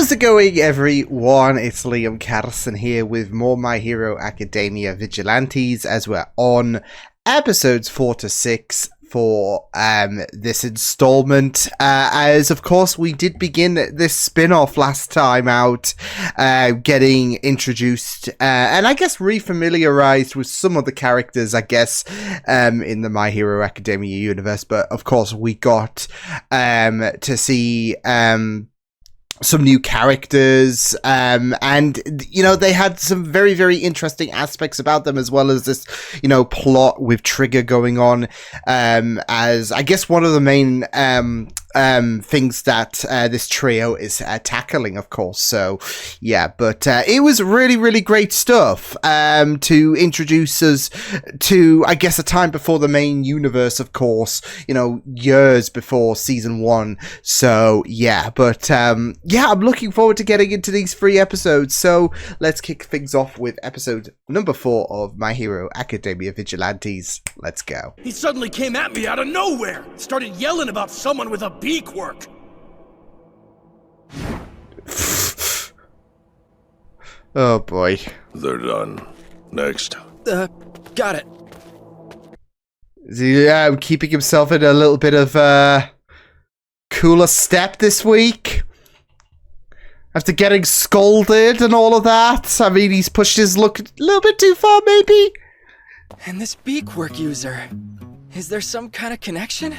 How's it going, everyone? It's Liam Carson here with more My Hero Academia Vigilantes as we're on episodes 4 to 6 for this installment. As of course we did begin this spin-off last time out, getting introduced and I guess refamiliarized with some of the characters, I guess, in the My Hero Academia universe. But of course we got to see some new characters, and you know, they had some very, very interesting aspects about them, as well as this, you know, plot with Trigger going on, as I guess one of the main things that this trio is tackling, of course. So yeah, but it was really, really great stuff to introduce us to, I guess, a time before the main universe, of course, you know, years before season 1. So yeah, but yeah, I'm looking forward to getting into these 3 episodes. So let's kick things off with episode number 4 of My Hero Academia Vigilantes. Let's go. He suddenly came at me out of nowhere, started yelling about someone with a beakwork. Oh boy. They're done. Next. Got it. Is he keeping himself in a little bit of cooler step this week? After getting scolded and all of that? I mean, he's pushed his luck a little bit too far, maybe? And this beakwork user, is there some kind of connection?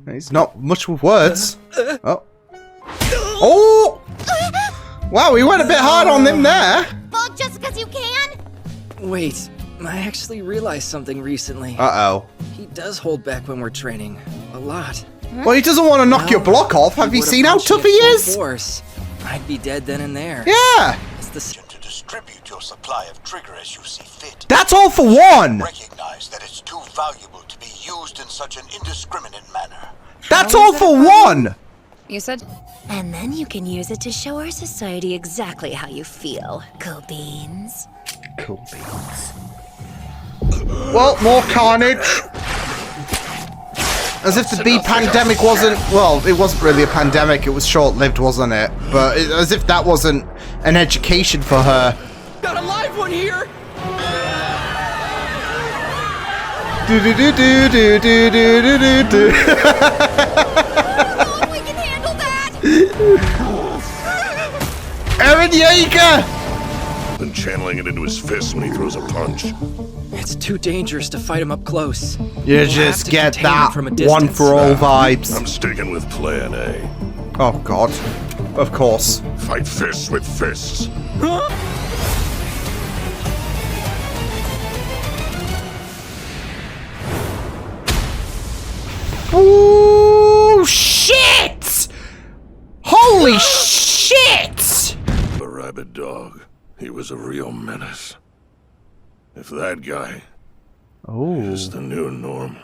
He's not much with words. Oh. Oh! Wow, we went a bit hard on him there. Well, just because you can? Wait, I actually realized something recently. Uh-oh. He does hold back when we're training. A lot. Well, he doesn't want to knock your block off. Have you seen how tough he is? Force, I'd be dead then and there. Yeah. It's the to distribute your supply of trigger as you see fit. That's all for one. Recognize that it's too valuable to be used in such an indiscriminate manner. That's all for one. You said? And then you can use it to show our society exactly how you feel. Cool beans. Cool beans. Well, more carnage. As if the bee pandemic wasn't... Well, it wasn't really a pandemic. It was short-lived, wasn't it? But as if that wasn't an education for her. Got a live one here! Do-do-do-do-do-do-do-do-do. Oh, we can handle that! Eren Yeager! And channeling it into his fist when he throws a punch. It's too dangerous to fight him up close. You just get that one for all vibes. I'm sticking with plan A. Oh god. Of course. Fight fists with fists. Huh? Ooh, shit! Holy shit! The rabid dog. He was a real menace. If that guy is the new normal.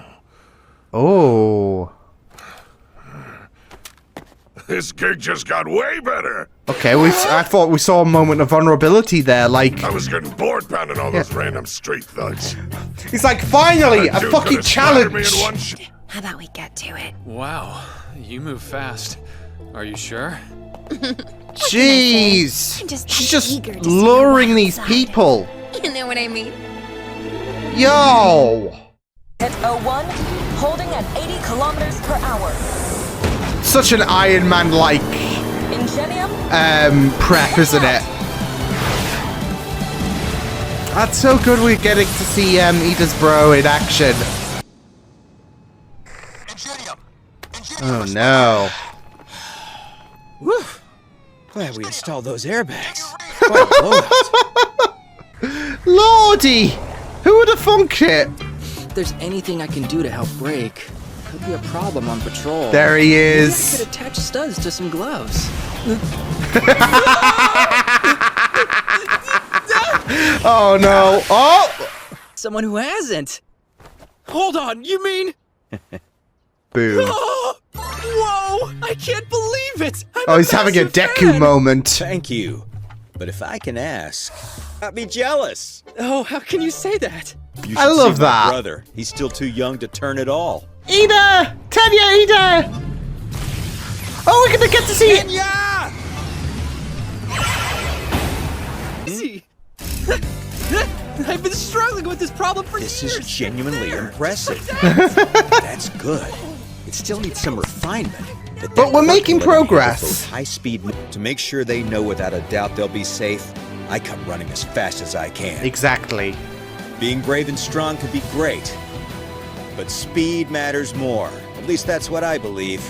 Oh. This gig just got way better. Okay, I thought we saw a moment of vulnerability there, like... I was getting bored pounding all those random street thugs. He's like, finally, a fucking challenge! How about we get to it? Wow, you move fast. Are you sure? Jeez! I'm just She's just eager to see luring the these wild side. people. You know what I mean? Yo! At 01, holding at 80 kilometers per hour. Such an Iron Man-like Ingenium. prep, isn't it? That's so good we're getting to see Ida's bro in action. Oh no. Whew. Glad we installed those airbags. Lordy! Who would have funked it? If there's anything I can do to help brake, could be a problem on patrol. There he Maybe I is. could attach studs to some gloves. Oh no. Oh! Someone who hasn't. Hold on, you mean? Boom. Oh, whoa! I can't believe it! Oh, he's having a Deku moment. Thank you. But if I can ask, I'd be jealous. Oh, how can you say that? You I should love see my that. brother. He's still too young to turn at all. Ida! Tanya, Ida! Oh, we're gonna get to see it! Yeah! Easy. I've been struggling with this problem for This years. is genuinely impressive. That's good. It still needs some refinement. But we're making progress. High speed to make sure they know without a doubt they'll be safe. I come running as fast as I can. Exactly. Being brave and strong could be great, but speed matters more. At least that's what I believe.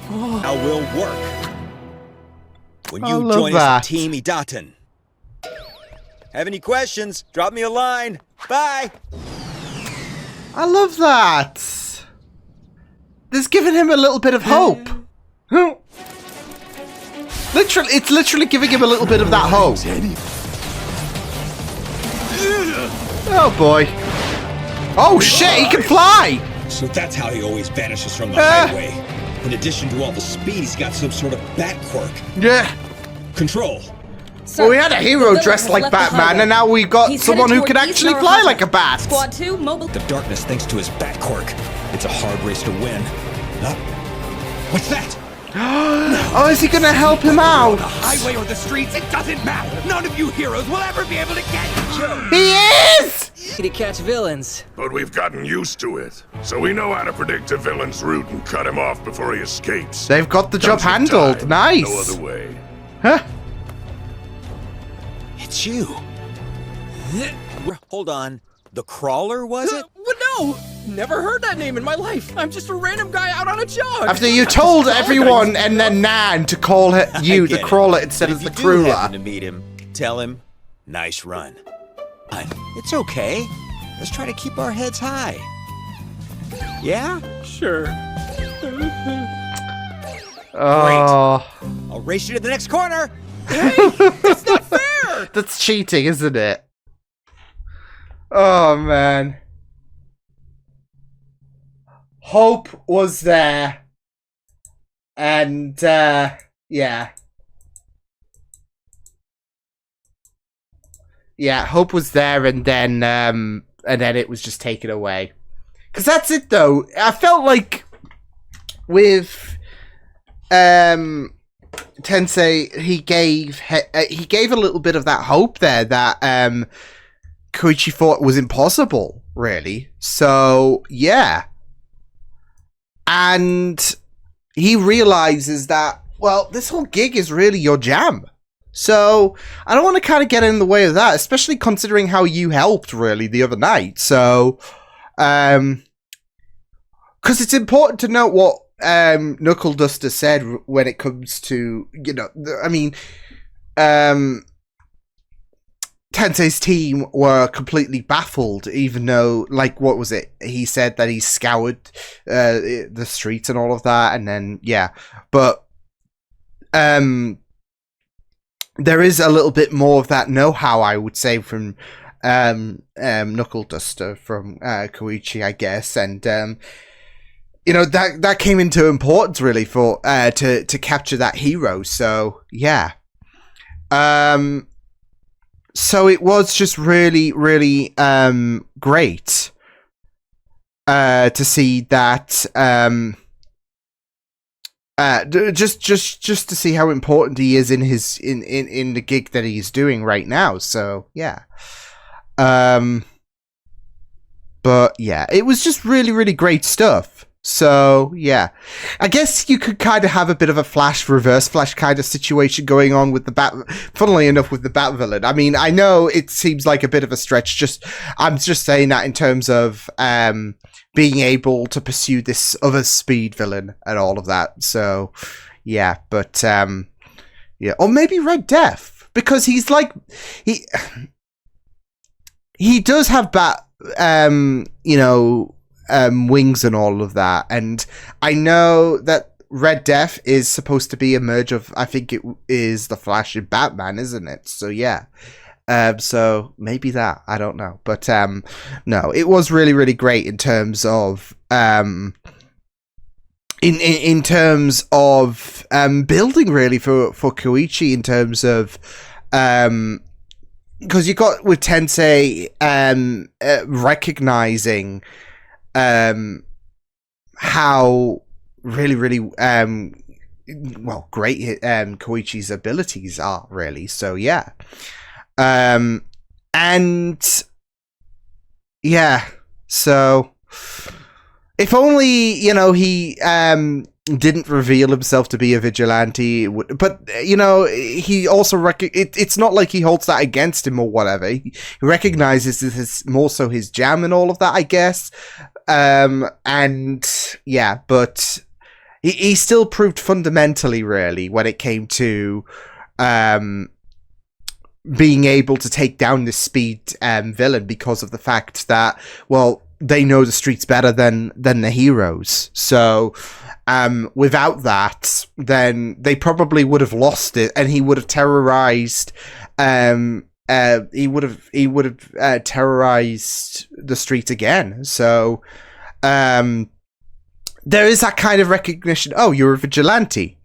How will work. When I you love join that. us, Team Idaten. Have any questions? Drop me a line. Bye. I love that. This giving him a little bit of hope. Literally, it's literally giving him a little bit of that hope. Oh boy. Oh shit, he can fly! So that's how he always vanishes from the highway. In addition to all the speed, he's got some sort of bat quirk. Yeah. Control. Sir, Well, we had a hero the villain dressed has like left the Batman, highway. and now we've got He's someone headed who can toward East actually fly Narahata. like a bat. Squad 2, mobile. The darkness thinks to his bat quirk. It's a hard race to win. What's that? Oh, is he gonna help him out? The highway or the streets, it doesn't matter. None of you heroes will ever be able to get you. He is! To catch villains. But we've gotten used to it, so we know how to predict a villain's route and cut him off before he escapes. They've got the job Comes with handled. time, Nice. No other way. Huh? It's you. Hold on. The crawler, was it? What? No! Never heard that name in my life. I'm just a random guy out on a jog. After you told everyone and then Nan to call you I the get it. crawler instead But of if the you do crueler. happen to meet him, tell him, nice run. It's okay. Let's try to keep our heads high. Yeah? Sure. Oh, I'll race you to the next corner. That's not fair! that's cheating, isn't it? Oh man. Hope was there. And yeah. Yeah, hope was there and then it was just taken away. Cause that's it though. I felt like with Tensei he gave a little bit of that hope there that Koichi thought was impossible, really. So yeah. And he realizes that, well, this whole gig is really your jam. So I don't want to kind of get in the way of that, especially considering how you helped really the other night. So, because it's important to note what Knuckle Duster said when it comes to, you know, Tensei's team were completely baffled, even though, like, what was it? He said that he scoured the streets and all of that, and then, yeah. But there is a little bit more of that know-how, I would say, from Knuckle Duster, from Koichi, I guess, and you know, that came into importance, really, for to capture that hero, so, yeah. So it was just really, really great to see that. Just to see how important he is in his in the gig that he's doing right now. So yeah. But yeah, it was just really, really great stuff. So yeah, I guess you could kind of have a bit of a reverse flash kind of situation going on with the bat. Funnily enough, with the bat villain. I mean, I know it seems like a bit of a stretch. I'm just saying that in terms of being able to pursue this other speed villain and all of that. So yeah, but yeah, or maybe Red Death, because he's like he does have bat you know, wings and all of that, and I know that Red Death is supposed to be a merge of, I think it is the Flash and Batman, isn't it? So yeah, so maybe that, I don't know, but no, it was really, really great in terms of in terms of building really for Koichi, in terms of because you got with Tensei recognizing how really, really well, great Koichi's abilities are, really. So yeah. And yeah, so if only, you know, he didn't reveal himself to be a vigilante, but, you know, he also it's not like he holds that against him or whatever. He recognizes this is more so his jam and all of that, I guess. And yeah, but he still proved fundamentally, really, when it came to being able to take down this speed villain, because of the fact that, well, they know the streets better than the heroes. So without that, then they probably would have lost it, and he would have terrorized. He would have terrorized the street again. So there is that kind of recognition. Oh, you're a vigilante,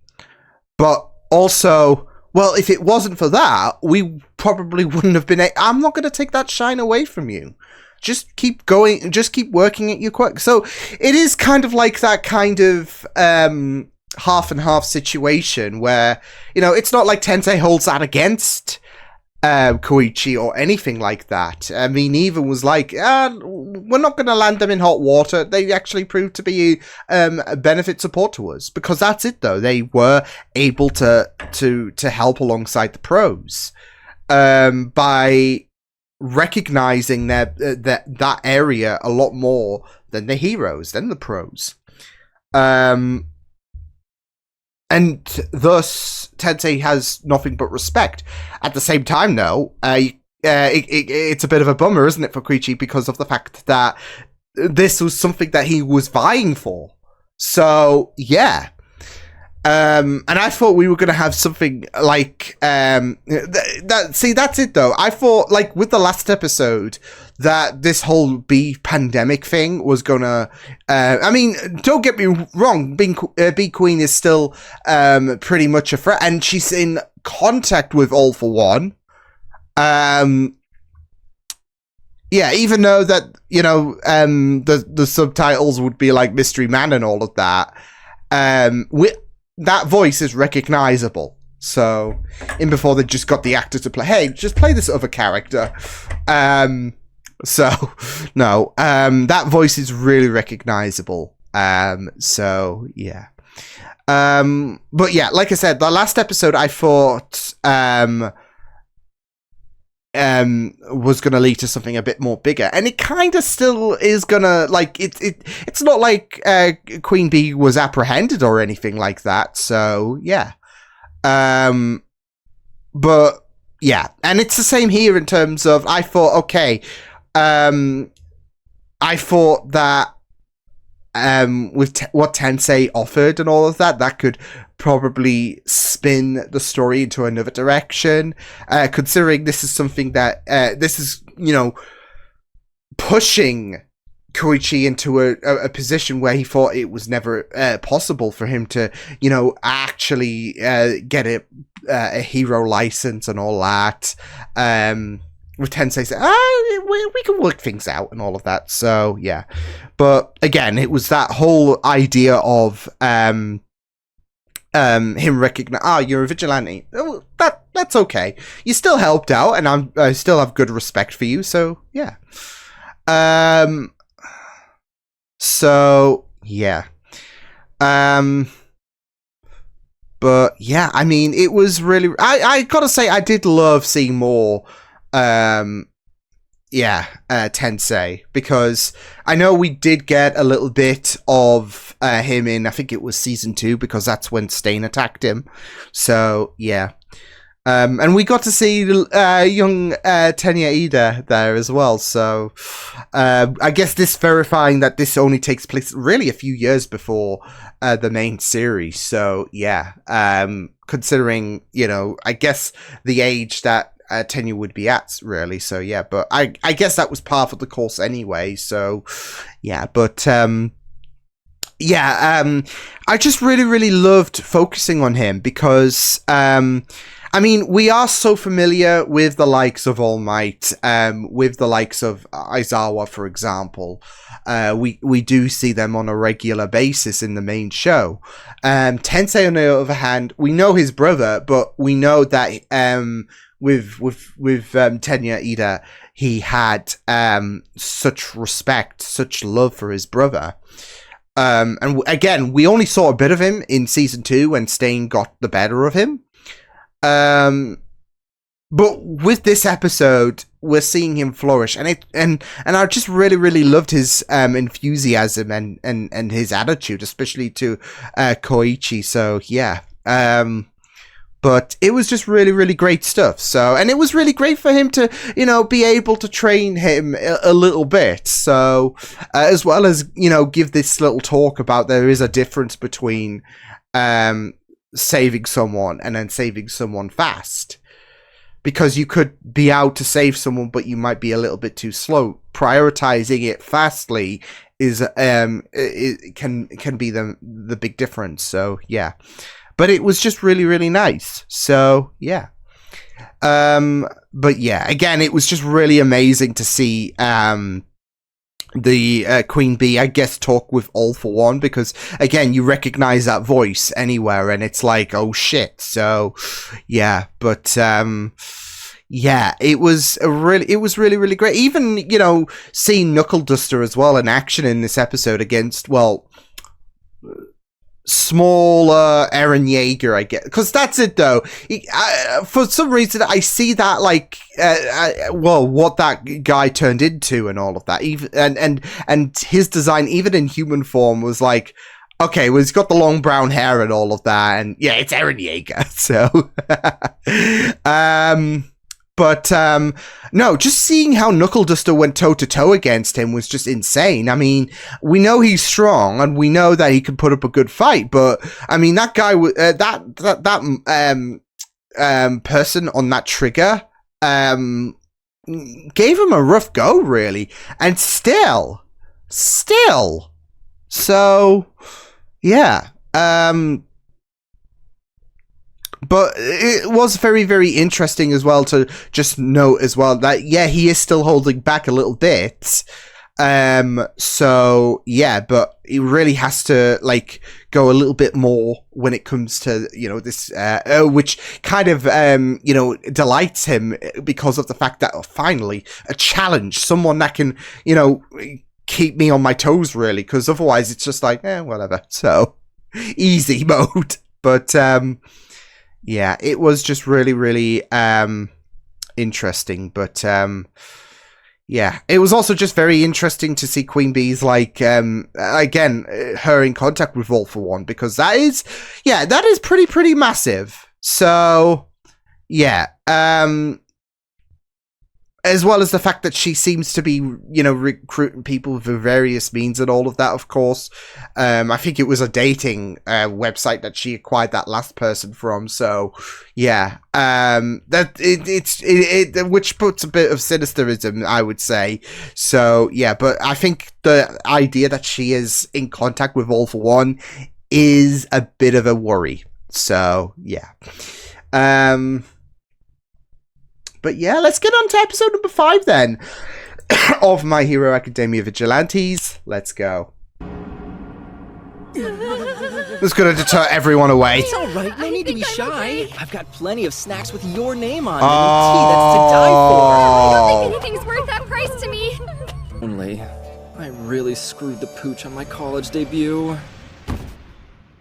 but also, well, if it wasn't for that, we probably wouldn't have been. I'm not going to take that shine away from you. Just keep going. Just keep working at your quirk. So it is kind of like that kind of half and half situation where, you know, it's not like Tensei holds that against Koichi or anything like that. I mean, even was like, we're not going to land them in hot water. They actually proved to be a benefit support to us, because that's it, though. They were able to help alongside the pros by recognizing that area a lot more than the heroes, than the pros. And thus, Tensei has nothing but respect. At the same time, though, it's a bit of a bummer, isn't it, for Koichi, because of the fact that this was something that he was vying for. So, yeah. And I thought we were going to have something like... see, that's it, though. I thought, like, with the last episode, that this whole bee pandemic thing was gonna... I mean, don't get me wrong, Bee Queen is still pretty much a threat, and she's in contact with All for One. Yeah, even though that, you know, the subtitles would be like Mystery Man and all of that, that voice is recognizable. So, in before they just got the actor to play, hey, just play this other character. So, no, that voice is really recognizable. So, yeah. But yeah, like I said, the last episode I thought was gonna lead to something a bit more bigger, and it kind of still is gonna, like, it's not like Queen Bee was apprehended or anything like that. So yeah, but yeah, and it's the same here in terms of, I thought, okay, I thought that with what Tensei offered and all of that, that could probably spin the story into another direction, considering this is something that this is, you know, pushing Koichi into a position where he thought it was never possible for him to, you know, actually get a hero license and all that. With Tensei saying, we can work things out and all of that. So yeah, but again, it was that whole idea of him recognize, you're a vigilante. Oh, that's okay. You still helped out, and I still have good respect for you. So yeah. So yeah. But yeah, I mean, it was really. I gotta say, I did love seeing more. Tensei, because I know we did get a little bit of him in, I think it was season 2, because that's when Stain attacked him. So yeah, and we got to see young Tenya Ida there as well. So I guess this verifying that this only takes place really a few years before the main series. So yeah, considering, you know, I guess the age that Tenya would be at, really. So yeah, but I guess that was part of the course anyway. So yeah, but I just really loved focusing on him, because I I mean, we are so familiar with the likes of All Might, with the likes of Aizawa, for example. We do see them on a regular basis in the main show. Tensei, on the other hand, we know his brother, but we know that with Tenya Ida, he had such respect, such love for his brother. And again, we only saw a bit of him in season 2 when Stain got the better of him. But with this episode, we're seeing him flourish, and I just really loved his enthusiasm and his attitude, especially to Koichi. So yeah, but it was just really great stuff. So, and it was really great for him to, you know, be able to train him a little bit. So, as well as, you know, give this little talk about there is a difference between saving someone and then saving someone fast, because you could be out to save someone but you might be a little bit too slow. Prioritizing it fastly is it can be the big difference. So yeah, but it was just really nice. So yeah, but yeah, again, it was just really amazing to see the Queen Bee, I guess, talk with All For One, because again, you recognize that voice anywhere and it's like, oh shit. So yeah, but yeah, it was really great. Even, you know, seeing Knuckle Duster as well in action in this episode against, well, smaller Eren Yeager, I guess, because that's it though. For some reason, I see that, like, well, what that guy turned into and all of that, even and his design, even in human form, was like, okay, well, he's got the long brown hair and all of that, and yeah, it's Eren Yeager. So, but no, just seeing how Knuckle Duster went toe-to-toe against him was just insane. I mean, we know he's strong, and we know that he can put up a good fight, but I mean, that guy, person on that trigger, gave him a rough go, really, and still, so, yeah, but it was very interesting as well to just note as well that, yeah, he is still holding back a little bit. So, yeah, but he really has to, like, go a little bit more when it comes to, you know, this, which kind of, you know, delights him because of the fact that, oh, finally, a challenge, someone that can, you know, keep me on my toes, really, because otherwise it's just like, whatever. So, easy mode. But, yeah, it was just really interesting, but yeah, it was also just very interesting to see Queen Bee's, like, again, her in contact with All For One, because that is pretty massive. So yeah, as well as the fact that she seems to be, you know, recruiting people for various means and all of that, of course. I think it was a dating website that she acquired that last person from. So, yeah, which puts a bit of sinisterism, I would say. So, yeah, but I think the idea that she is in contact with All For One is a bit of a worry. So, yeah. But yeah, let's get on to episode number 5 then of My Hero Academia Vigilantes. Let's go. It's going to deter everyone away. It's all right. No need to be shy. I've got plenty of snacks with your name on them and tea that's to die for. I don't think anything's worth that price to me. Only, I really screwed the pooch on my college debut. What'd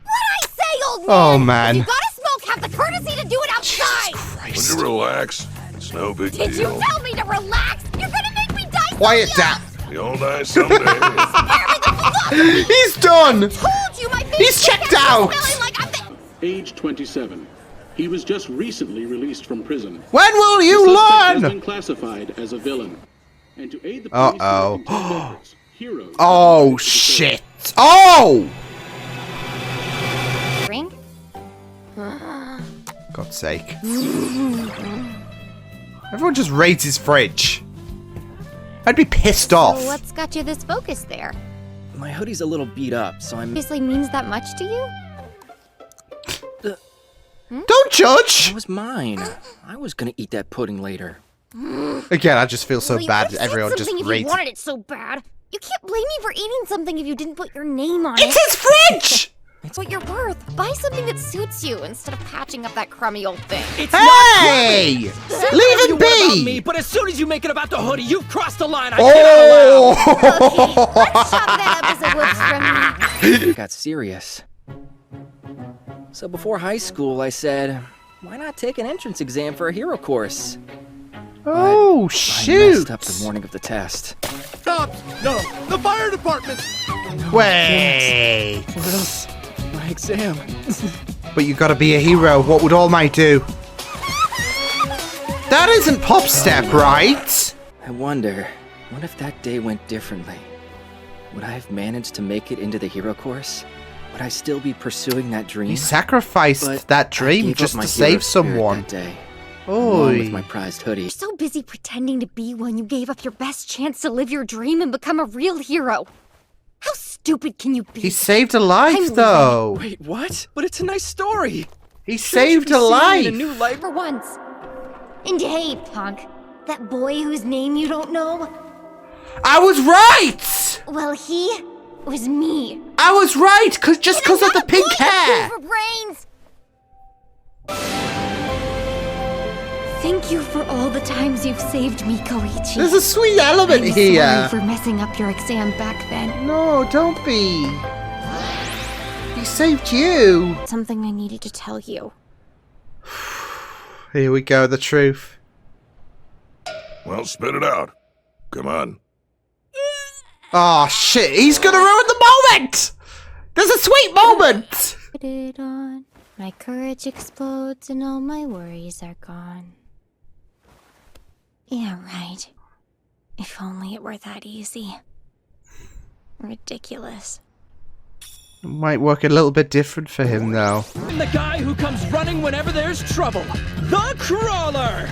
I say, old man? Oh, man. If you gotta smoke, have the courtesy to do it outside. Would you relax? It's no big deal. Did you tell me to relax? You're gonna make me die. Quiet down. You'll die someday. He's done. Told you my He's checked out. Like Age 27. He was just recently released from prison. When will you The suspect has learn? been classified as a villain. And to aid the police in their efforts, heroes Oh shit. Oh. Drink? God's sake. Everyone just raids his fridge. I'd be pissed off. So what's got you this focused there? My hoodie's a little beat up, so I'm... Obviously means that much to you? Don't judge! That was mine. I was gonna eat that pudding later. Again, I just feel so Well, bad. You Everyone said just something if rates. you wanted it so bad. You can't blame me for eating something if you didn't put your name on It's it. his fridge! It's what you're worth. Buy something that suits you instead of patching up that crummy old thing. It's Hey! not Leave you him about me, be! but as soon as you make it about the hoodie, you've crossed the line. I Oh! Okay, let's chop that up as a whoops from me. It got serious. So before high school, I said, why not take an entrance exam for a hero course? Oh, I shoot! messed up the morning of the test. Stop! No! The fire department! Wait! My exam. But you gotta be a hero. What would All Might do? That isn't Pop Step, right? I wonder, what if that day went differently? Would I have managed to make it into the hero course? Would I still be pursuing that dream? You sacrificed But that I dream gave up just my to hero save spirit someone. that day, along Oy. with my prized hoodie. You're so busy pretending to be one, you gave up your best chance to live your dream and become a real hero. How stupid can you be? He saved a life, I'm though. Wait, what? But it's a nice story. He Shouldn't saved you a be seeing life. A new life. For once. And hey, punk, that boy whose name you don't know, I was right! well, he was me. I was right, just because of the pink hair. For brains. Thank you for all the times you've saved me, Koichi. There's a sweet element I'm here. sorry for messing up your exam back then. No, don't be. He saved you. Something I needed to tell you. Here we go, the truth. Well, spit it out. Come on. Oh shit, he's gonna ruin the moment! There's a sweet moment! Put it on. My courage explodes and all my worries are gone. Yeah, right. If only it were that easy. Ridiculous. It might work a little bit different for him though. I'm the guy who comes running whenever there's trouble. The Crawler!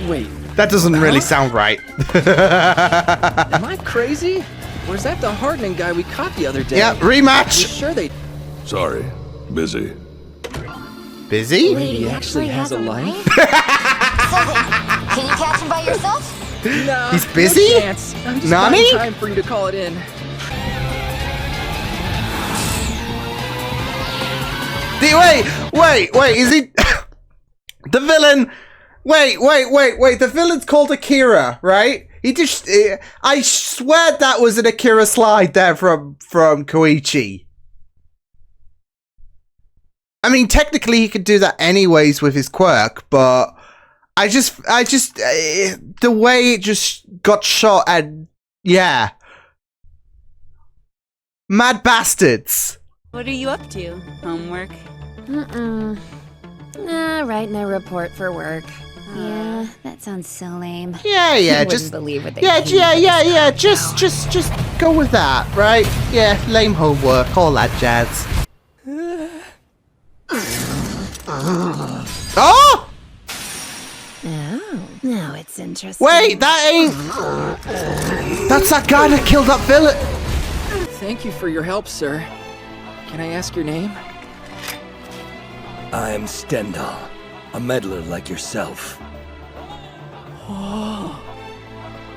Wait, That doesn't really sound right. am I crazy? Or is that the hardening guy we caught the other day? Yeah, You rematch! sure they... Sorry. Busy. Busy? He actually has a life? Can you catch him by yourself? No, He's busy? No chance. I'm just Nani? buying time for you to call it in. Wait, is he... the villain... Wait, the villain's called Akira, right? He just... I swear that was an Akira slide there from Koichi. I mean, technically he could do that anyways with his quirk, but... I just, the way it just got shot and, yeah. Mad bastards. What are you up to? Homework? Writing a report for work. Yeah, that sounds so lame. Yeah, I just, wouldn't believe what they yeah, came yeah, up with. just go with that, right? Yeah, lame homework, all that jazz. Oh! Oh, now it's interesting. Wait, that ain't... That's that guy that killed that villain. Thank you for your help, sir. Can I ask your name? I'm Stendhal, a meddler like yourself.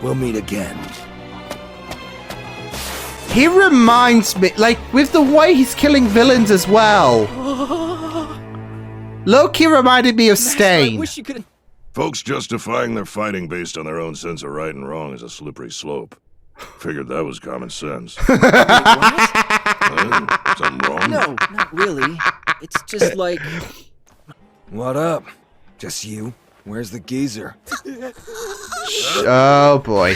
We'll meet again. He reminds me, like, with the way he's killing villains as well. Loki reminded me of Stain. I wish you could... Folks justifying their fighting based on their own sense of right and wrong is a slippery slope. Figured that was common sense. What? Something wrong? No, not really. It's just like... What up? Just you? Where's the geezer? Oh boy.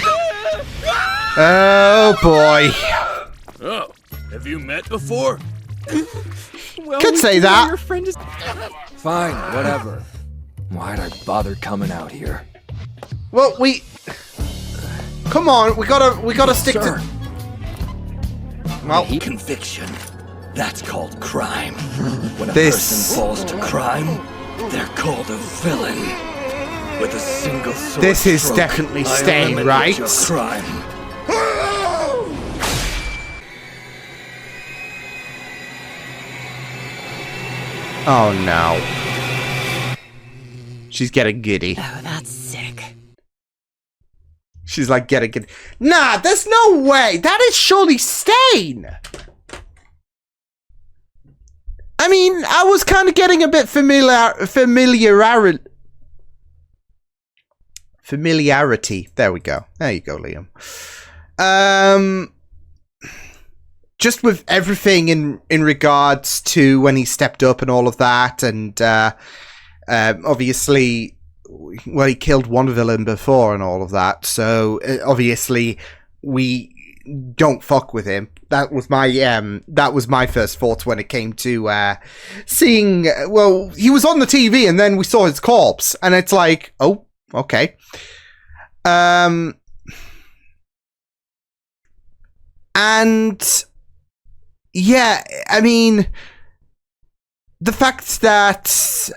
Oh boy. Oh, have you met before? Well, Could we say do know that. Your friend is... Fine, whatever. Why'd I bother coming out here? Well, we... Come on, we gotta stick Sir. to... Well, Conviction. That's called crime. When a This- person falls to crime, they're called a villain. With a single sword This is stroke, definitely I Stain, eliminate right? your crime. Oh no. She's getting giddy. Oh, that's sick. She's like getting giddy. Nah, there's no way. That is surely Stain. I mean, I was kind of getting a bit familiarity. There we go. There you go, Liam. Just with everything in regards to when he stepped up and all of that, and obviously, well, he killed one villain before and all of that, so obviously we don't fuck with him. That was my first thoughts when it came to seeing. Well, he was on the TV, and then we saw his corpse, and it's like, oh, okay. And yeah, I mean, the fact that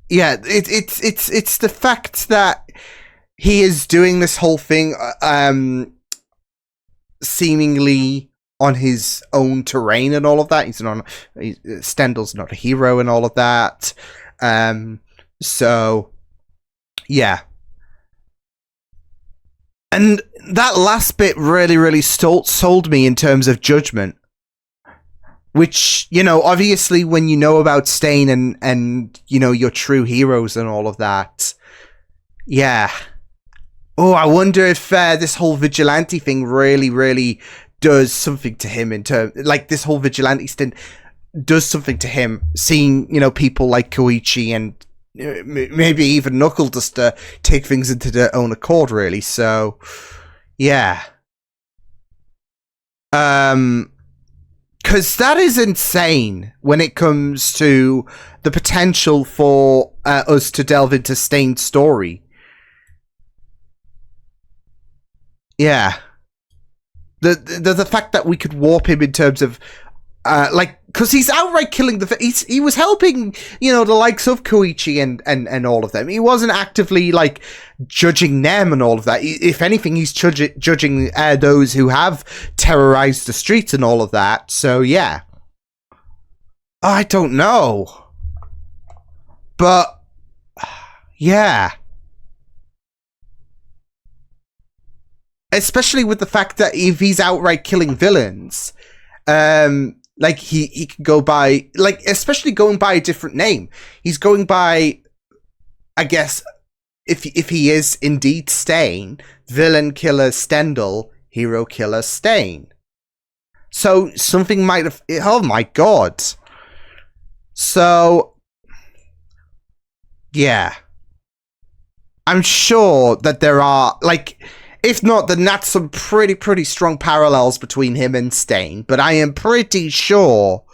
yeah, it's the fact that he is doing this whole thing seemingly on his own terrain and all of that. Stendel's not a hero and all of that. So yeah. And that last bit really sold me in terms of judgment. Which, you know, obviously when you know about Stain and you know, your true heroes and all of that. Yeah. Oh, I wonder if this whole vigilante thing really does something to him in terms... Like, this whole vigilante stint does something to him. Seeing, you know, people like Koichi and maybe even Knuckle just take things into their own accord, really. So, yeah. Because that is insane when it comes to the potential for us to delve into Stain's story. Yeah. The fact that we could warp him in terms of like, because he's outright killing he was helping, you know, the likes of Koichi and all of them. He wasn't actively like judging them and all of that. If anything, he's judging those who have terrorized the streets and all of that. So yeah, I don't know, but yeah, especially with the fact that if he's outright killing villains, like he can go by, like, especially going by a different name. He's going by, I guess, if he is indeed Stain, villain killer Stendel, hero killer Stain. So something might have. Oh my god. So yeah, I'm sure that there are, like, if not, then that's some pretty strong parallels between him and Stain. But I am pretty sure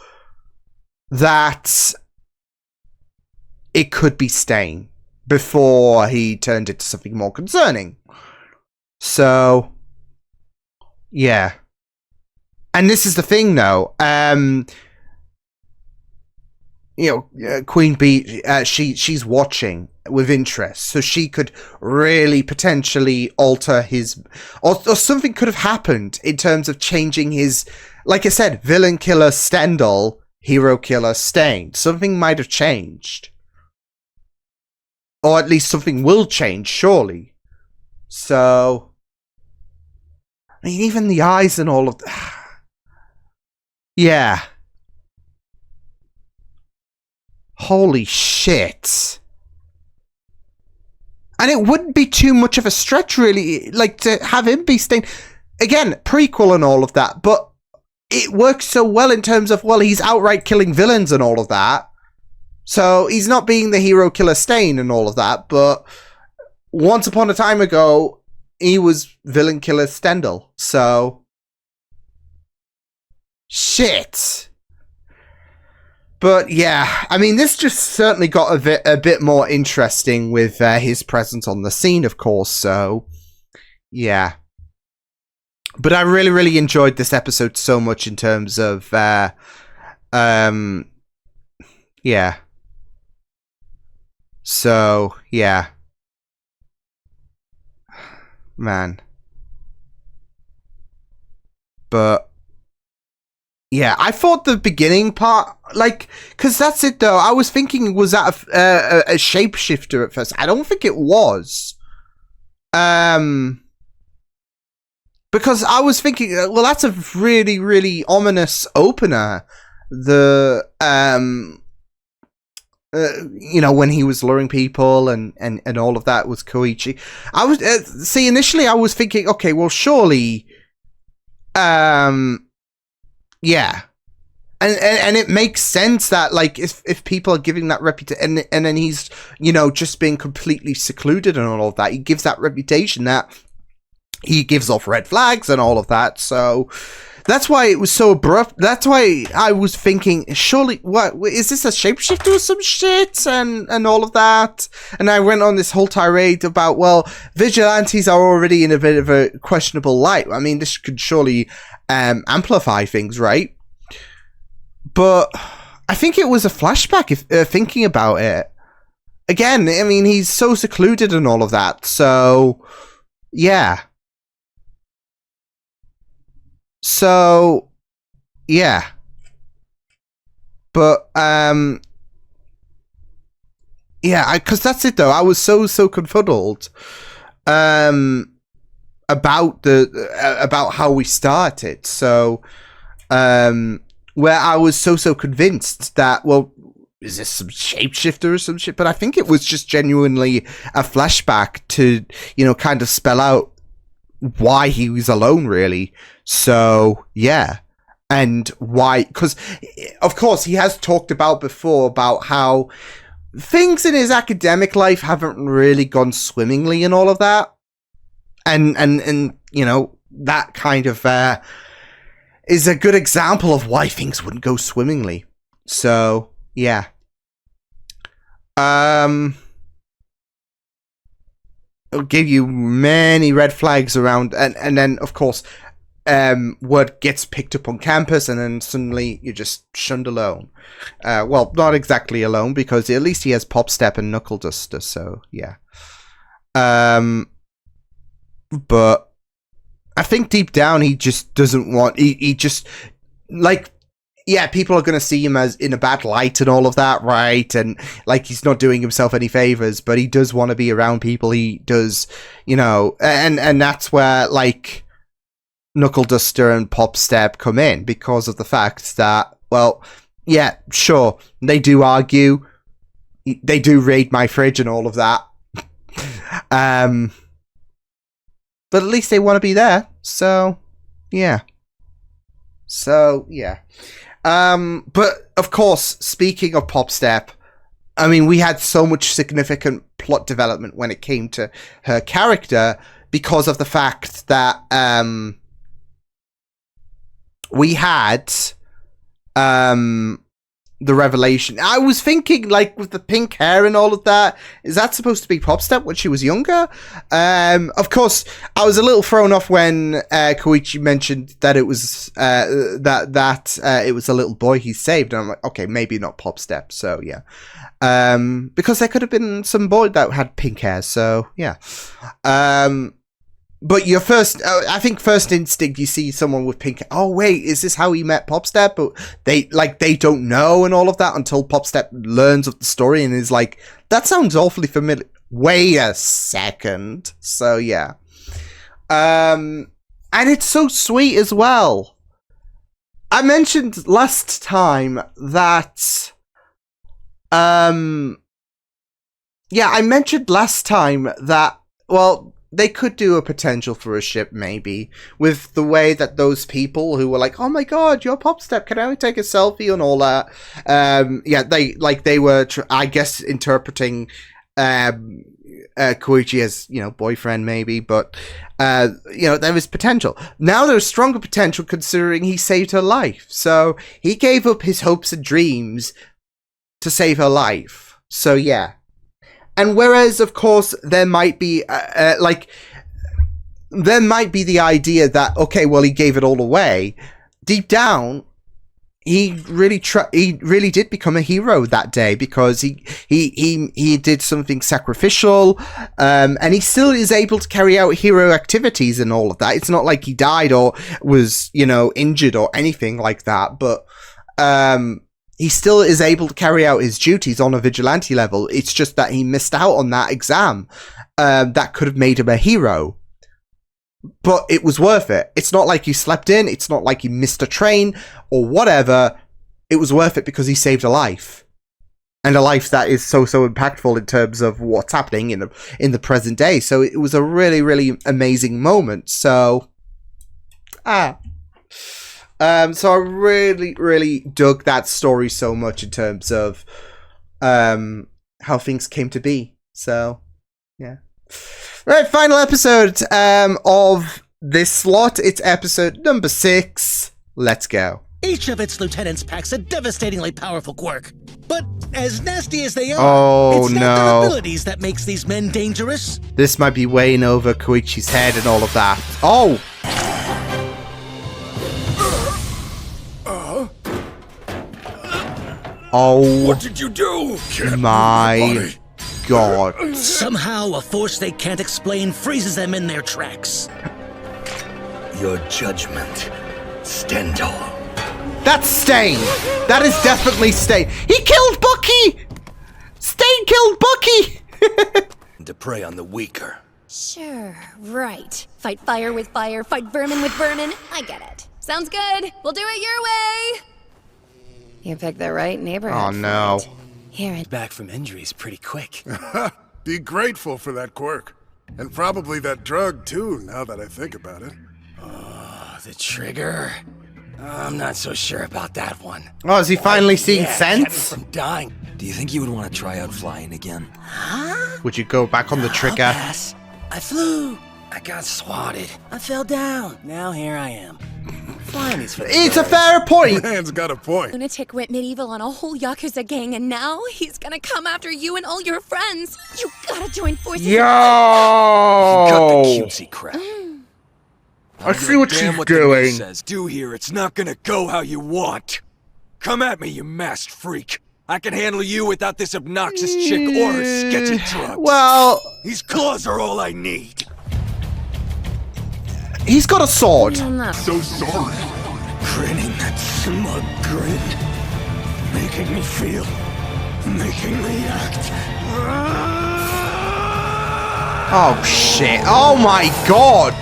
that it could be Stain before he turned into something more concerning. So, yeah. And this is the thing, though. You know, Queen Bee, she's watching with interest, so she could really potentially alter his, or something could have happened in terms of changing his, like I said, villain killer Stendel, hero killer Stain. Something might have changed, or at least something will change, surely. So, I mean, even the eyes and all of that. Yeah. Holy shit. And it wouldn't be too much of a stretch, really, like, to have him be Stain. Again, prequel and all of that, but it works so well in terms of, well, he's outright killing villains and all of that. So he's not being the hero killer Stain and all of that, but once upon a time ago, he was villain killer Stendel. So, shit. But yeah, I mean, this just certainly got a bit more interesting with his presence on the scene, of course. So, yeah. But I really enjoyed this episode so much in terms of, yeah. So, yeah. Man. But Yeah, I thought the beginning part, like, because that's it though. I was thinking, was that a shapeshifter at first? I don't think it was. Because I was thinking, well, that's a really, really ominous opener. The when he was luring people and all of that was Koichi. I was initially I was thinking, okay, well, surely, yeah. And it makes sense that, like, if people are giving that reputation, and then he's, just being completely secluded and all of that, he gives that reputation that he gives off red flags and all of that. So that's why it was so abrupt. That's why I was thinking, surely, what is this, a shapeshifter or some shit and all of that? And I went on this whole tirade about, well, vigilantes are already in a bit of a questionable light. I mean, this could surely amplify things, right? But I think it was a flashback, if thinking about it. Again, I mean, he's so secluded and all of that. So, yeah. So, yeah. But, yeah, because that's it, though. I was so confuddled about how we started. So, where I was so convinced that, well, is this some shapeshifter or some shit? But I think it was just genuinely a flashback to, kind of spell out why he was alone, really. So, yeah. And why, because, of course, he has talked about before about how things in his academic life haven't really gone swimmingly and all of that. And that kind of, is a good example of why things wouldn't go swimmingly. So, yeah. It'll give you many red flags around, and then, of course, word gets picked up on campus, and then suddenly you're just shunned alone. Well, not exactly alone, because at least he has Pop Step and Knuckle Duster, so, yeah. But I think deep down he just doesn't want, he just, like, yeah, people are going to see him as in a bad light and all of that, right? And, like, he's not doing himself any favors, but he does want to be around people. He does, and that's where, like, Knuckle Duster and Pop Step come in, because of the fact that, well, yeah, sure, they do argue, they do raid my fridge and all of that. But at least they want to be there. So, yeah. But, of course, speaking of Pop Step, I mean, we had so much significant plot development when it came to her character because of the fact that we had the revelation. I was thinking, like, with the pink hair and all of that, is that supposed to be Pop Step when she was younger? Of course, I was a little thrown off when Koichi mentioned that it was it was a little boy he saved, and I'm like, okay, maybe not Pop Step. So yeah, because there could have been some boy that had pink hair. So yeah. But your first, I think first instinct, you see someone with pink. Oh wait, is this how he met Pop Step? But they don't know and all of that until Pop Step learns of the story and is like, that sounds awfully familiar. Wait a second. So yeah, and it's so sweet as well. I mentioned last time that, well, they could do a potential for a ship, maybe, with the way that those people who were like, oh my god, you're Pop Step, can I take a selfie and all that? They were, I guess, interpreting Koichi as, boyfriend, maybe, but, there was potential. Now there's stronger potential considering he saved her life. So he gave up his hopes and dreams to save her life. So, yeah. And whereas, of course, there might be, there might be the idea that, okay, well, he gave it all away. Deep down, he really did become a hero that day because he did something sacrificial, and he still is able to carry out hero activities and all of that. It's not like he died or was, you know, injured or anything like that, but he still is able to carry out his duties on a vigilante level. It's just that he missed out on that exam that could have made him a hero. But it was worth it. It's not like he slept in. It's not like he missed a train or whatever. It was worth it because he saved a life. And a life that is so impactful in terms of what's happening in the present day. So it was a really, really amazing moment. So, so I really, really dug that story so much in terms of how things came to be. So, yeah. Right, final episode of this slot. It's episode number 6. Let's go. Each of its lieutenants packs a devastatingly powerful quirk. But as nasty as they are, it's not their abilities that makes these men dangerous. This might be weighing over Koichi's head and all of that. Oh! Oh. What did you do? My God. Somehow, a force they can't explain freezes them in their tracks. Your judgment, Stendhal. That's Stain. That is definitely Stain. He killed Bucky. Stain killed Bucky. To prey on the weaker. Sure, right. Fight fire with fire, fight vermin with vermin. I get it. Sounds good. We'll do it your way. You picked the right neighborhood. Oh no. Here, Back from injuries pretty quick. Be grateful for that quirk. And probably that drug, too, now that I think about it. Oh, the trigger. I'm not so sure about that one. Oh, is he finally seeing Kept sense? him from dying. Do you think you would want to try out flying again? Huh? Would you go back on the trigger? I'll pass. I flew. I got swatted. I fell down. Now here I am. Flying is for the It's a birds. fair point. Man's got a point. lunatic went medieval on a whole Yakuza gang, and now he's gonna come after you and all your friends. You gotta join forces. Yo! Cut the cutesy crap. I see what she's doing. Says do here. It's not gonna go how you want. Come at me, you masked freak. I can handle you without this obnoxious chick or her sketchy drugs. Well, These claws are all I need. he's got a sword. So sorry. Grinning that smug grin. Making me feel. Making me act. Oh shit. Oh my God.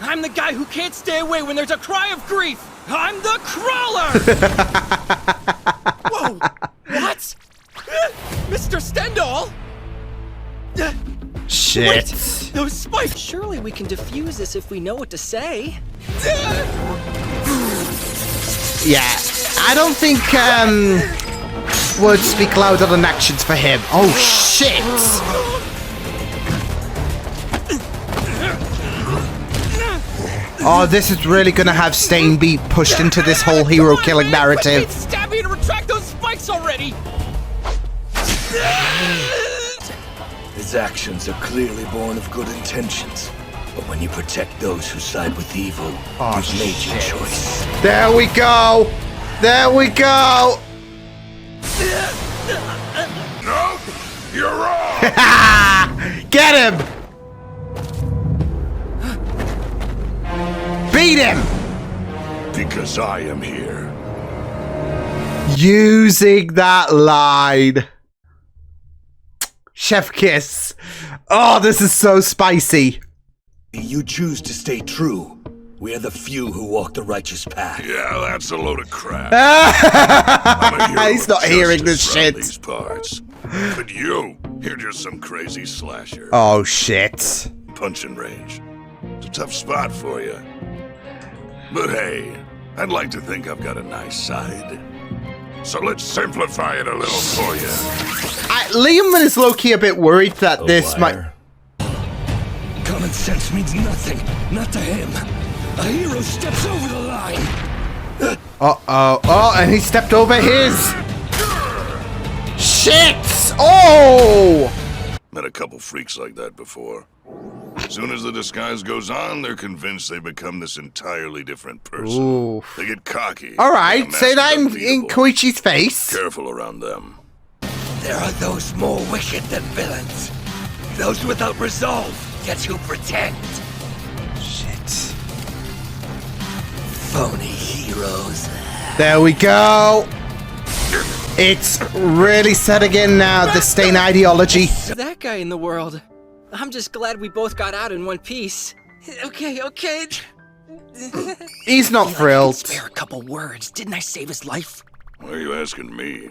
I'm the guy who can't stay away when there's a cry of grief. I'm the crawler. Whoa! What? Mr. Stendhal? Shit. Wait, those spikes. Surely we can defuse this if we know what to say. Yeah, I don't think words speak louder than actions for him. Oh shit! Oh, this is really gonna have Stain be pushed into this whole hero killing narrative. Stab me and retract those spikes already. His actions are clearly born of good intentions. But when you protect those who side with evil, you've made your choice. There we go! There we go! No, you're wrong. Get him! Beat him! Because I am here. Using that line. Chef kiss. Oh, this is so spicy. You choose to stay true. We are the few who walk the righteous path. Yeah, that's a load of crap. He's not hearing this shit. These parts. But you're just some crazy slasher. Oh shit. Punching range. It's a tough spot for you. But hey, I'd like to think I've got a nice side. So let's simplify it a little for you. Liam is low-key a bit worried that this might... Common sense means nothing. Not to him. A hero steps over the line. Uh-oh. Oh, and he stepped over his. Shit! Oh! Met a couple freaks like that before. As soon as the disguise goes on, they're convinced they become this entirely different person. Ooh. They get cocky. Alright, say that in Koichi's face. Careful around them. There are those more wicked than villains. Those without resolve, yet who pretend. Shit. Phony heroes. There we go. It's really setting in now, the Stain ideology. That guy in the world. I'm just glad we both got out in one piece. Okay. He's not thrilled. Spare a couple words. Didn't I save his life? Why are you asking me?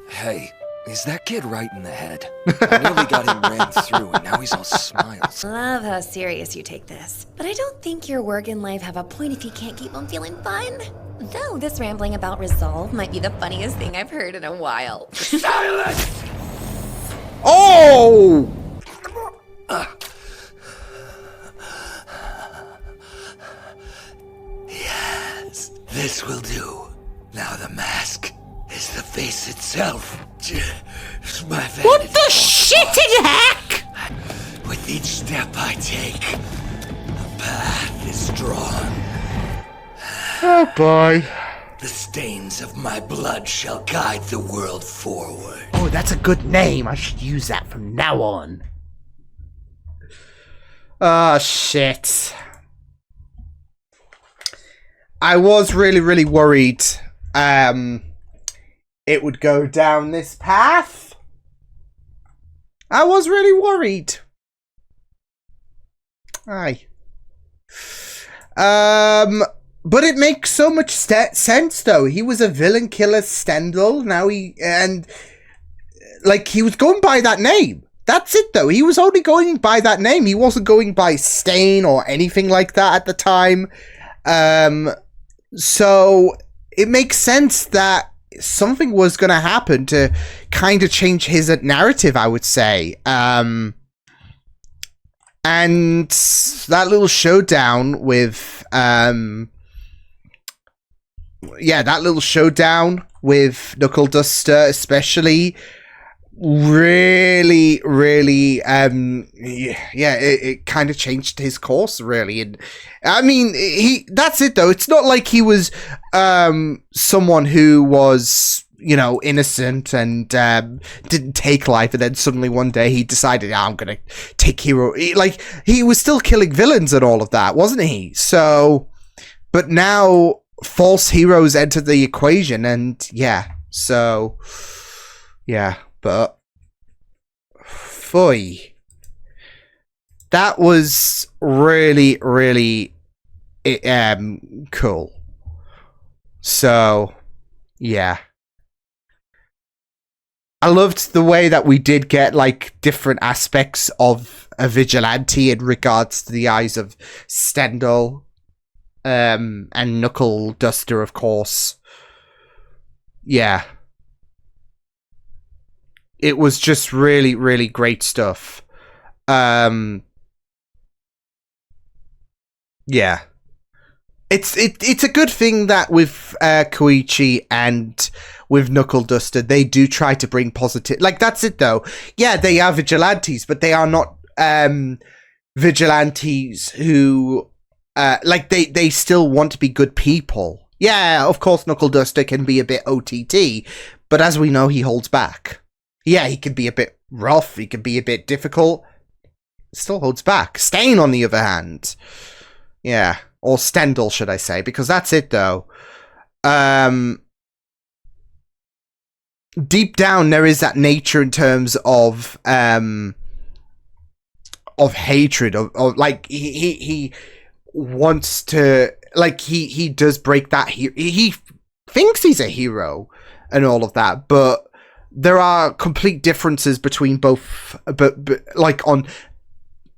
Hey, is that kid right in the head? I nearly got him rammed through, and now he's all smiles. Love how serious you take this. But I don't think your work and life have a point if you can't keep them feeling fun. Though this rambling about resolve might be the funniest thing I've heard in a while. Silence! Oh! Yes, this will do. Now the mask is the face itself. It's my vanity. What the shit in heck? With each step I take, a path is drawn. Oh boy. The stains of my blood shall guide the world forward. Oh, that's a good name. I should use that from now on. Oh, shit. I was really worried it would go down this path. I was really worried. Aye. But it makes so much sense, though. He was a villain killer, Stendhal. Now he was going by that name. That's it, though. He was only going by that name. He wasn't going by Stain or anything like that at the time. So it makes sense that something was going to happen to kind of change his narrative, I would say. And that little showdown with that little showdown with Knuckle Duster especially really it kind of changed his course, really. And I mean, that's it, though. It's not like he was someone who was, you know, innocent and didn't take life, and then suddenly one day he decided, I'm gonna take hero. Like, he was still killing villains and all of that, wasn't he? So, but now false heroes enter the equation, and but phoy. That was really cool. So, yeah. I loved the way that we did get, like, different aspects of a vigilante in regards to the eyes of Stendhal, and Knuckle Duster, of course. Yeah. It was just really great stuff. Yeah. It's a good thing that with Koichi and with Knuckle Duster, they do try to bring positive... Like, that's it, though. Yeah, they are vigilantes, but they are not vigilantes who... they still want to be good people. Yeah, of course, Knuckle Duster can be a bit OTT, but as we know, he holds back. Yeah, he can be a bit rough, he can be a bit difficult. Still holds back. Stain, on the other hand. Yeah. Or Stendhal, should I say, because that's it, though. Deep down, there is that nature in terms of hatred, of like, he wants to, like, he does break that, he thinks he's a hero and all of that, but there are complete differences between both, but like on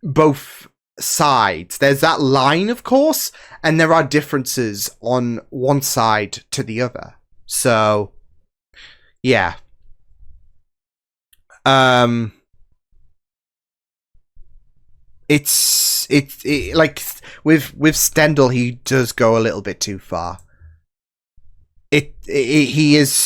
both sides. There's that line, of course, and there are differences on one side to the other. So, yeah. It's like with Stendhal, he does go a little bit too far. He is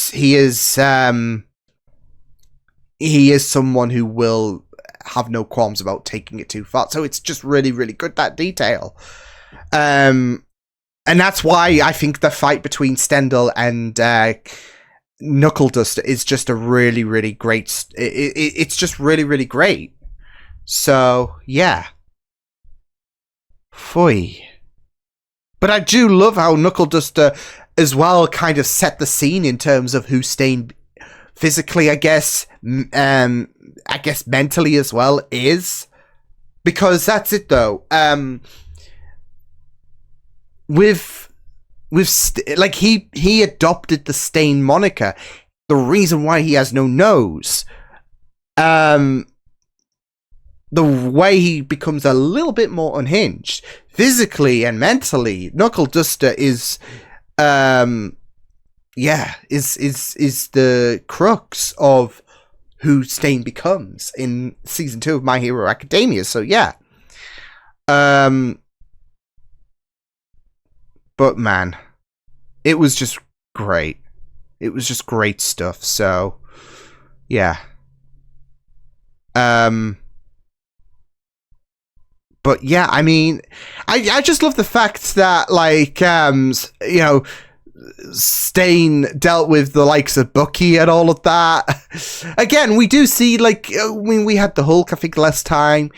someone who will have no qualms about taking it too far. So it's just really, really good, that detail. And that's why I think the fight between Stendhal and Knuckle Duster is just a really, really great... It's just really, really great. So, yeah. Phoy. But I do love how Knuckle Duster as well kind of set the scene in terms of who Stain physically, I guess mentally as well is. Because that's it though. Like he adopted the Stain moniker. The reason why he has no nose. The way he becomes a little bit more unhinged physically and mentally, Knuckle Duster is the crux of who Stain becomes in season 2 of My Hero Academia. So yeah. But man, it was just great. It was just great stuff. So yeah. But yeah, I mean, I just love the fact that, like, you know, Stain dealt with the likes of Bucky and all of that. Again, we do see, like, when we had the Hulk, I think, last time,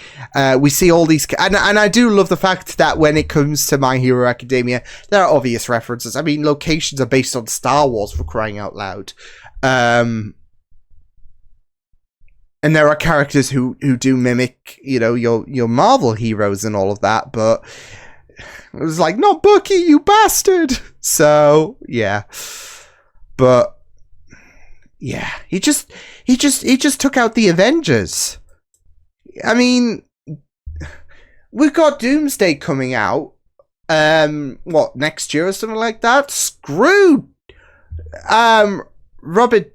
we see all these, and I do love the fact that when it comes to My Hero Academia, there are obvious references. I mean, locations are based on Star Wars, for crying out loud. And there are characters who do mimic, you know, your Marvel heroes and all of that, but it was like, not Bucky, you bastard! So, yeah. But, yeah, he just took out the Avengers. I mean, we've got Doomsday coming out, next year or something like that? Screw, Robert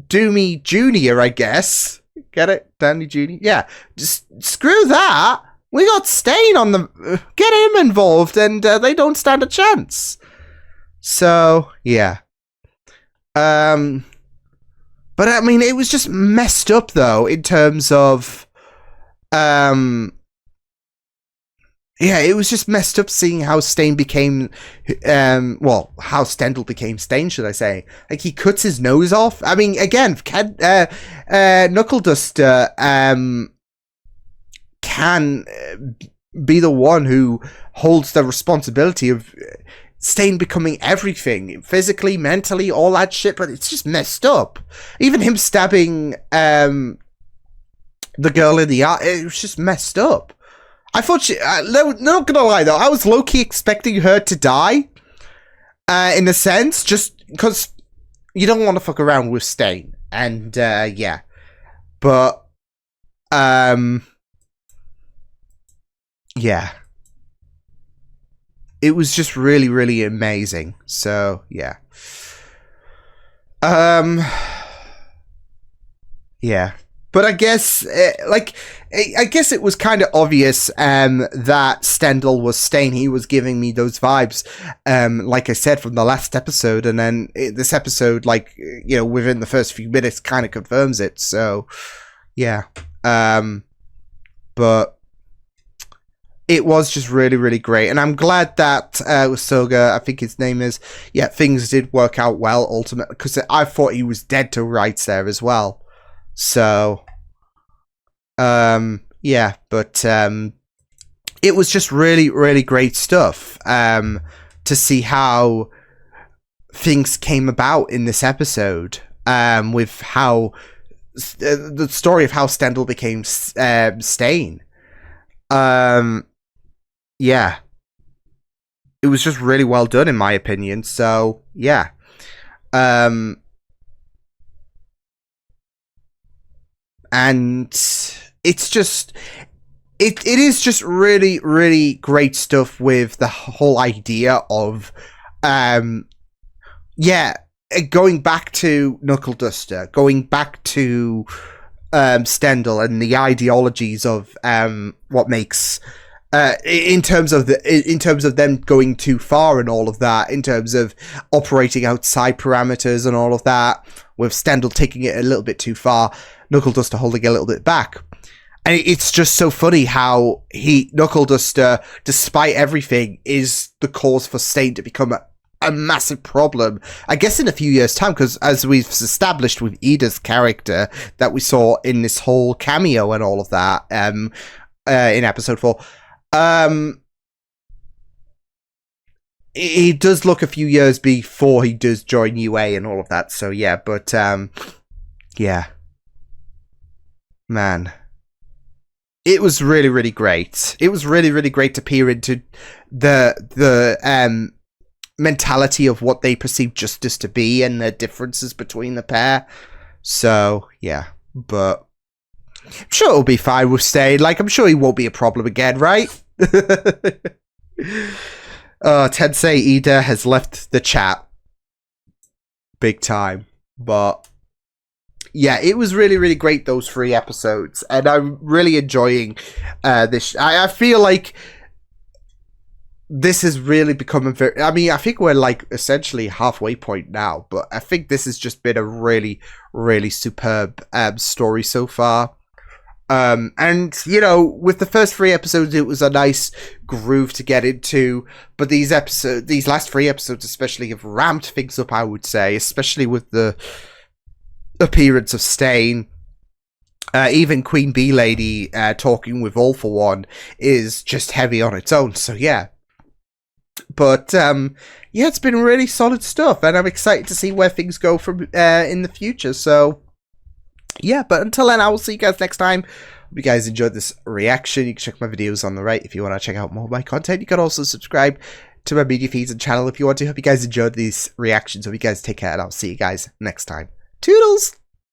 Doomey Jr., I guess. Get it? Downey Jr.? Yeah. Just screw that. We got Stain on the... Get him involved and they don't stand a chance. So, yeah. But I mean, it was just messed up though in terms of... Yeah, it was just messed up seeing how Stain became, how Stendhal became Stain, should I say. Like, he cuts his nose off. I mean, again, Knuckle Duster can be the one who holds the responsibility of Stain becoming everything. Physically, mentally, all that shit, but it's just messed up. Even him stabbing the girl in the eye, it was just messed up. I thought she... not gonna lie, though. I was low-key expecting her to die. In a sense. Just because you don't want to fuck around with Stain. And, yeah. But, yeah. It was just really, really amazing. So, yeah. Yeah. But I guess, I guess it was kind of obvious that Stendhal was Stain. He was giving me those vibes, like I said, from the last episode. And then this episode, like, you know, within the first few minutes kind of confirms it. So, yeah. But it was just really, really great. And I'm glad that Usoga, I think his name is, yeah, things did work out well, ultimately. Because I thought he was dead to rights there as well. So, yeah, but, it was just really, really great stuff, to see how things came about in this episode, with how, the story of how Stendhal became, Stain. Yeah. It was just really well done, in my opinion, so, yeah. And it's just, it is just really, really great stuff with the whole idea of, yeah, going back to Knuckle Duster, going back to Stendhal and the ideologies of what makes, in terms of them going too far and all of that, in terms of operating outside parameters and all of that, with Stendhal taking it a little bit too far, Knuckle Duster holding a little bit back. And it's just so funny how Knuckle Duster, despite everything, is the cause for Stain to become a massive problem, I guess, in a few years' time, because as we've established with Ida's character that we saw in this whole cameo and all of that in episode 4, he does look a few years before he does join UA and all of that, so yeah, but yeah. Man. It was really, really great. It was really, really great to peer into the mentality of what they perceive justice to be and the differences between the pair. So, yeah. But I'm sure it'll be fine with Stain. Like, I'm sure he won't be a problem again, right? Tensei Ida has left the chat. Big time. But yeah, it was really, really great, those 3 episodes. And I'm really enjoying this. I feel like this has really become a very... I mean, I think we're like essentially halfway point now, but I think this has just been a really, really superb story so far. And, you know, with the first 3 episodes, it was a nice groove to get into, but these last 3 episodes especially have ramped things up, I would say, especially with the appearance of Stain. Even Queen Bee Lady talking with All For One is just heavy on its own, so yeah. But yeah, it's been really solid stuff, and I'm excited to see where things go from in the future. So yeah, but until then, I will see you guys next time. Hope you guys enjoyed this reaction. You can check my videos on the right if you want to check out more of my content. You can also subscribe to my media feeds and channel if you want to. Hope you guys enjoyed these reactions. Hope you guys take care, and I'll see you guys next time. Toodles!